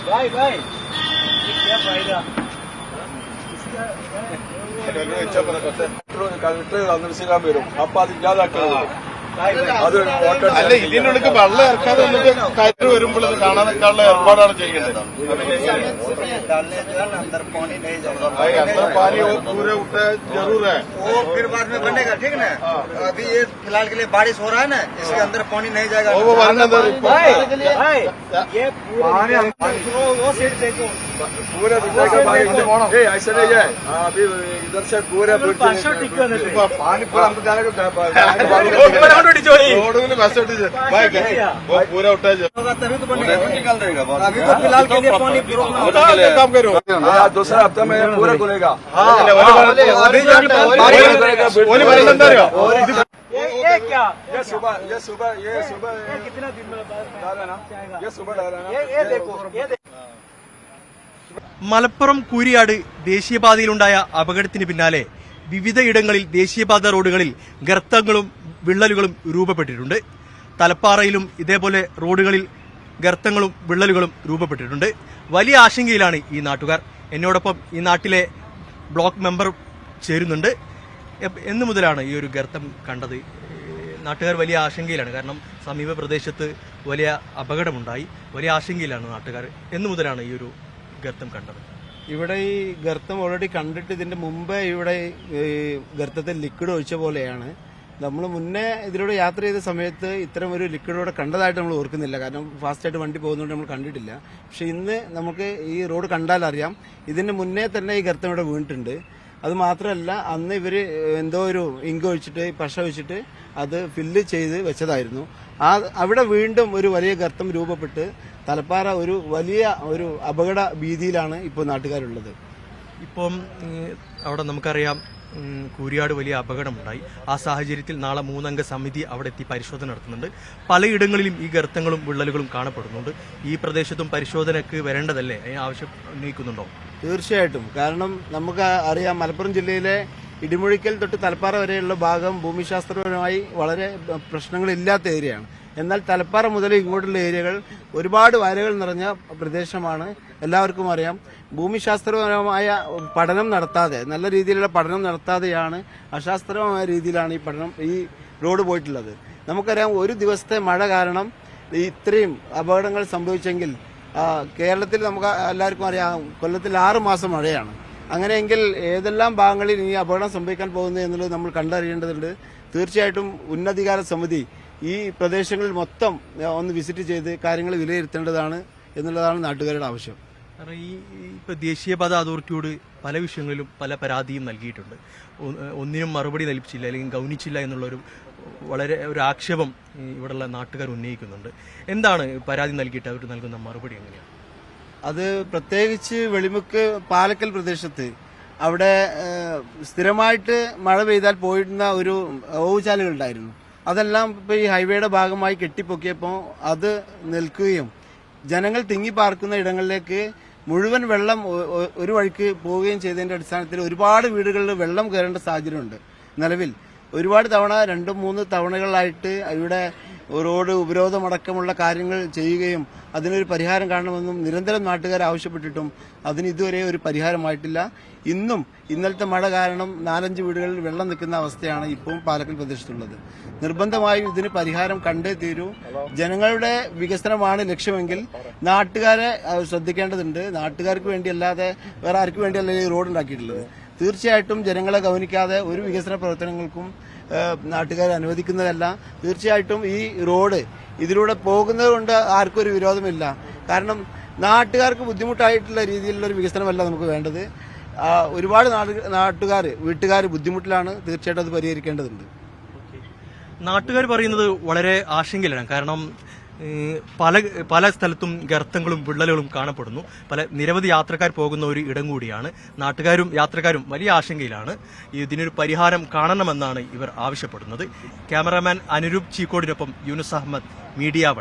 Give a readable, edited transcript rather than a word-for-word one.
भाई भाई क्या फायदा അപ്പൊ അത് ഇല്ലാതാക്കുന്നത് അല്ല ഇതിനുള്ളിൽ വെള്ളം ഇറക്കാതെ കയറ്റ് വരുമ്പോൾ ഇത് കാണാനൊക്കെയുള്ള ഏർപ്പാടാണ് ചെയ്യേണ്ടത് अंदर पानी नहीं जाएगा अंदर पानी वो पूरे उठे जरूर है वो फिर बाद में बनेगा ठीक है ना अभी ये फिलहाल के लिए बारिश हो रहा है ना इसके अंदर पानी नहीं जाएगा वो वरना ये वो सीट देखो पूरे ऐसा नहीं है अभी इधर से पूरे पानी पूरा अंदर जाने को रोड में बस वो पूरा उठा तभी तो बनेगा निकाल देगा अभी तो फिलहाल के लिए पानी काम करो दूसरा हफ्ता में पूरा खुलेगा ये क्या ये सुबह कितना दिन में डाला ना ये सुबह डाला ना ये देखो മലപ്പുറം കൂരിയാട് ദേശീയപാതയിലുണ്ടായ അപകടത്തിന് പിന്നാലെ വിവിധയിടങ്ങളിൽ ദേശീയപാത റോഡുകളിൽ ഗർത്തങ്ങളും വിള്ളലുകളും രൂപപ്പെട്ടിട്ടുണ്ട്. തലപ്പാറയിലും ഇതേപോലെ റോഡുകളിൽ ഗർത്തങ്ങളും വിള്ളലുകളും രൂപപ്പെട്ടിട്ടുണ്ട്. വലിയ ആശങ്കയിലാണ് ഈ നാട്ടുകാർ. എന്നോടൊപ്പം ഈ നാട്ടിലെ ബ്ലോക്ക് മെമ്പർ ചേരുന്നുണ്ട്. എന്നു മുതലാണ് ഈ ഒരു ഗർത്തം കണ്ടത്? നാട്ടുകാർ വലിയ ആശങ്കയിലാണ്. കാരണം സമീപ പ്രദേശത്ത് വലിയ അപകടമുണ്ടായി. വലിയ ആശങ്കയിലാണ് നാട്ടുകാർ. എന്നു മുതലാണ് ഈ ഒരു ഗർത്തം കണ്ടത്? ഇവിടെ ഈ ഗർത്തം ഓൾറെഡി കണ്ടിട്ട് ഇതിന്റെ മുമ്പേ ഇവിടെ ഗർത്തത്തിൽ ലിക്വിഡ് ഒഴിച്ച പോലെയാണ്. നമ്മൾ മുന്നേ ഇതിലൂടെ യാത്ര ചെയ്ത സമയത്ത് ഇത്തരം ഒരു ലിക്വിഡ് ഇവിടെ കണ്ടതായിട്ട് നമ്മൾ ഓർക്കുന്നില്ല. കാരണം ഫാസ്റ്റായിട്ട് വണ്ടി പോകുന്നതുകൊണ്ട് നമ്മൾ കണ്ടിട്ടില്ല. പക്ഷെ ഇന്ന് നമുക്ക് ഈ റോഡ് കണ്ടാൽ അറിയാം ഇതിന് മുന്നേ തന്നെ ഈ ഗർത്തം ഇവിടെ വീണിട്ടുണ്ട്. അത് മാത്രമല്ല അന്ന് ഇവര് എന്തോ ഒരു ഇങ്ക് ഒഴിച്ചിട്ട് പശ ഒഴിച്ചിട്ട് അത് ഫില്ല് ചെയ്ത് വെച്ചതായിരുന്നു. അവിടെ വീണ്ടും ഒരു വലിയ ഗർത്തം രൂപപ്പെട്ട് തലപ്പാറ ഒരു വലിയ ഒരു അപകട ഭീതിയിലാണ് ഇപ്പോൾ നാട്ടുകാരുള്ളത്. ഇപ്പം അവിടെ നമുക്കറിയാം കൂരിയാട് വലിയ അപകടമുണ്ടായി. ആ സാഹചര്യത്തിൽ നാളെ 3 അംഗ സമിതി അവിടെ എത്തി പരിശോധന നടത്തുന്നുണ്ട്. പലയിടങ്ങളിലും ഈ ഗർത്തങ്ങളും വിള്ളലുകളും കാണപ്പെടുന്നുണ്ട്. ഈ പ്രദേശത്തും പരിശോധനയ്ക്ക് വരേണ്ടതല്ലേ? അതിന് ആവശ്യം ഉന്നയിക്കുന്നുണ്ടോ? തീർച്ചയായിട്ടും. കാരണം നമുക്ക് അറിയാം മലപ്പുറം ജില്ലയിലെ ഇടിമുഴിക്കൽ തൊട്ട് തലപ്പാറ വരെയുള്ള ഭാഗം ഭൂമിശാസ്ത്രപരമായി വളരെ പ്രശ്നങ്ങളില്ലാത്ത ഏരിയയാണ്. എന്നാൽ തലപ്പാറ മുതൽ ഇങ്ങോട്ടുള്ള ഏരിയകൾ ഒരുപാട് വയലുകൾ നിറഞ്ഞ പ്രദേശമാണ്. എല്ലാവർക്കും അറിയാം. ഭൂമിശാസ്ത്രപരമായ പഠനം നടത്താതെ, നല്ല രീതിയിലുള്ള പഠനം നടത്താതെയാണ്, അശാസ്ത്രീയമായ രീതിയിലാണ് ഈ റോഡ് പോയിട്ടുള്ളത്. നമുക്കറിയാം ഒരു ദിവസത്തെ മഴ കാരണം ഇത്രയും അപകടങ്ങൾ സംഭവിച്ചെങ്കിൽ കേരളത്തിൽ നമുക്ക് എല്ലാവർക്കും അറിയാം കൊല്ലത്തിൽ 6 മാസം മഴയാണ്. അങ്ങനെയെങ്കിൽ ഏതെല്ലാം ഭാഗങ്ങളിൽ ഈ അപകടം സംഭവിക്കാൻ പോകുന്നത് എന്നുള്ളത് നമ്മൾ കണ്ടറിയേണ്ടതുണ്ട്. തീർച്ചയായിട്ടും ഉന്നതാധികാര സമിതി ഈ പ്രദേശങ്ങളിൽ മൊത്തം ഒന്ന് വിസിറ്റ് ചെയ്ത് കാര്യങ്ങൾ വിലയിരുത്തേണ്ടതാണ് എന്നുള്ളതാണ് നാട്ടുകാരുടെ ആവശ്യം. ഇപ്പൊ ദേശീയപാത അതോറിറ്റിയോട് പല വിഷയങ്ങളിലും പല പരാതിയും നൽകിയിട്ടുണ്ട്. ഒന്നിനും മറുപടി നൽകിച്ചില്ല അല്ലെങ്കിൽ ഗൗനിച്ചില്ല എന്നുള്ളൊരു വളരെ ഒരു ആക്ഷേപം ഇവിടെയുള്ള നാട്ടുകാർ ഉന്നയിക്കുന്നുണ്ട്. എന്താണ് പരാതി നൽകിയിട്ട് അവർ നൽകുന്ന മറുപടി എങ്ങനെയാണ്? അത് പ്രത്യേകിച്ച് വെളിമുക്ക് പാലക്കൽ പ്രദേശത്ത് അവിടെ സ്ഥിരമായിട്ട് മഴ പെയ്താൽ പോയിരുന്ന ഒരു ഓവുചാലുകൾ ഉണ്ടായിരുന്നു. അതെല്ലാം ഇപ്പൊ ഈ ഹൈവേയുടെ ഭാഗമായി കെട്ടിപ്പൊക്കിയപ്പോൾ അത് നിൽക്കുകയും ജനങ്ങൾ തിങ്ങിപ്പാർക്കുന്ന ഇടങ്ങളിലേക്ക് മുഴുവൻ വെള്ളം ഒരു വഴിക്ക് പോവുകയും ചെയ്തതിന്റെ അടിസ്ഥാനത്തിൽ ഒരുപാട് വീടുകളിൽ വെള്ളം കയറേണ്ട സാഹചര്യമുണ്ട്. നിലവിൽ ഒരുപാട് തവണ 2-3 തവണകളിലായിട്ട് ഇവിടെ റോഡ് ഉപരോധമടക്കമുള്ള കാര്യങ്ങൾ ചെയ്യുകയും അതിനൊരു പരിഹാരം കാണണമെന്നും നിരന്തരം നാട്ടുകാർ ആവശ്യപ്പെട്ടിട്ടും അതിന് ഇതുവരെ ഒരു പരിഹാരമായിട്ടില്ല. ഇന്നും ഇന്നലത്തെ മഴ കാരണം 4-5 വീടുകളിൽ വെള്ളം നിൽക്കുന്ന അവസ്ഥയാണ് ഇപ്പോൾ പാലക്കൽ പ്രദേശത്തുള്ളത്. നിർബന്ധമായും ഇതിന് പരിഹാരം കണ്ടേ തീരൂ. ജനങ്ങളുടെ വികസനമാണ് ലക്ഷ്യമെങ്കിൽ നാട്ടുകാരെ ശ്രദ്ധിക്കേണ്ടതുണ്ട്. നാട്ടുകാർക്ക് വേണ്ടിയല്ലാതെ വേറെ ആർക്കു വേണ്ടിയല്ല ഈ റോഡ് ഉണ്ടാക്കിയിട്ടുള്ളത്. തീർച്ചയായിട്ടും ജനങ്ങളെ ഗൗനിക്കാതെ ഒരു വികസന പ്രവർത്തനങ്ങൾക്കും നാട്ടുകാരെ അനുവദിക്കുന്നതല്ല. തീർച്ചയായിട്ടും ഈ റോഡ് ഇതിലൂടെ പോകുന്നത് കൊണ്ട് ആർക്കും ഒരു വിരോധമില്ല. കാരണം നാട്ടുകാർക്ക് ബുദ്ധിമുട്ടായിട്ടുള്ള രീതിയിലുള്ള ഒരു വികസനമല്ല നമുക്ക് വേണ്ടത്. ഒരുപാട് വീട്ടുകാർ ബുദ്ധിമുട്ടിലാണ്. തീർച്ചയായിട്ടും അത് പരിഹരിക്കേണ്ടതുണ്ട്. നാട്ടുകാർ പറയുന്നത് വളരെ ആശങ്കയിലാണ്. കാരണം പല സ്ഥലത്തും ഗർത്തങ്ങളും വിള്ളലുകളും കാണപ്പെടുന്നു. നിരവധി യാത്രക്കാർ പോകുന്ന ഒരു ഇടം കൂടിയാണ്. നാട്ടുകാരും യാത്രക്കാരും വലിയ ആശങ്കയിലാണ്. ഇതിനൊരു പരിഹാരം കാണണമെന്നാണ് ഇവർ ആവശ്യപ്പെടുന്നത്. ക്യാമറാമാൻ അനുരൂപ് ചീക്കോടിനൊപ്പം യൂനുസ് അഹമ്മദ്, മീഡിയ 1.